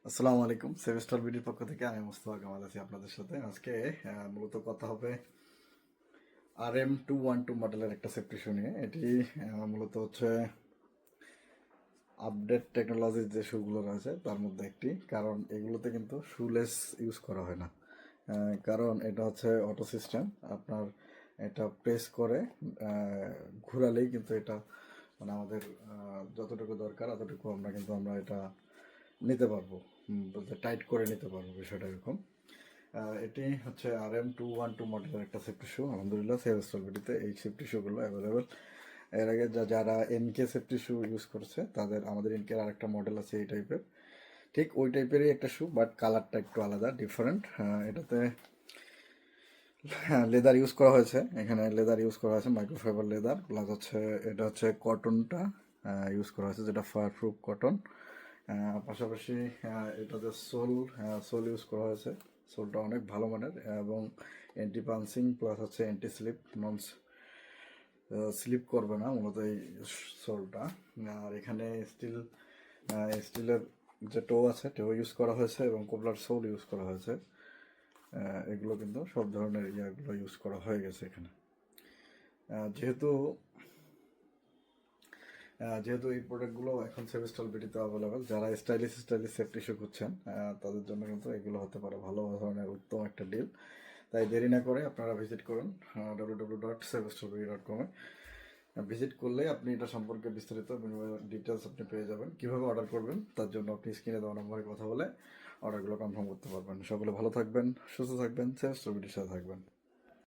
আসসালামু আলাইকুম। সেভেস্টার বিডির পক্ষ থেকে আমি মোস্তফা কামাল আছি আপনাদের সাথে। আজকে মূলত কথা হবে RM212 মডেলের একটা সেফটি শু নিয়ে। এটি মূলত হচ্ছে আপডেট টেকনোলজির যে শুগুলো রয়েছে তার মধ্যে একটি, কারণ এগুলোতে কিন্তু শুলেস ইউজ করা হয় না। কারণ এটা হচ্ছে অটো সিস্টেম। আপনার এটা প্রেস করে ঘোরালেই কিন্তু এটা মানে আমাদের যতটুকু দরকার ততটুকু আমরা এটা নিতে পারবো, বলতে টাইট করে নিতে পারবো, বিষয়টা এরকম। এটি হচ্ছে RM212 মডেলের একটা সেফটি শু। আলহামদুলিল্লাহ সেলস অলরেডিতে এই সেফটি শুগুলো অ্যাভেলেবেল। এর আগে যারা এনকে সেফটি শু ইউজ করছে তাদের, আমাদের এনকের আরেকটা মডেল আছে এই টাইপের, ঠিক ওই টাইপেরই একটা শু, বাট কালারটা একটু আলাদা, ডিফারেন্ট। এটাতে লেদার ইউজ করা হয়েছে, এখানে লেদার ইউজ করা হয়েছে, মাইক্রোফাইবার লেদার, প্লাস হচ্ছে এটা হচ্ছে কটনটা ইউজ করা হয়েছে, যেটা ফায়ার প্রুফ কটন। পাশাপাশি এটাতে সোল ইউজ করা হয়েছে। সোলটা অনেক ভালো মানের এবং অ্যান্টি পাঞ্চিং প্লাস হচ্ছে অ্যান্টি স্লিপ, নন স্লিপ করবে না মূলত এই সোলটা। আর এখানে স্টিলের যে টো আছে, টো ইউজ করা হয়েছে এবং কোবলার সোল ইউজ করা হয়েছে। এগুলো কিন্তু সব ধরনের ইয়াগুলো ইউজ করা হয়ে গেছে এখানে। যেহেতু যেহেতু এই প্রোডাক্টগুলো এখন সেভেস্টাল বিডিতে অ্যাভেলেবেল, যারা স্টাইলিশ সেফটি শু খুঁজছেন তাদের জন্য কিন্তু এগুলো হতে পারে ভালো ধরনের উত্তম একটা ডিল। তাই দেরি না করে আপনারা ভিজিট করুন www.sevestalbidi.com-এ। ভিজিট করলে আপনি এটা সম্পর্কে বিস্তারিত ডিটেলস আপনি পেয়ে যাবেন। কীভাবে অর্ডার করবেন তার জন্য আপনি স্ক্রিনে দেওয়া নম্বরে কথা বলে অর্ডারগুলো কনফার্ম করতে পারবেন। সকলে ভালো থাকবেন, সুস্থ থাকবেন, সেভেস্টাল বিডির সাথে থাকবেন।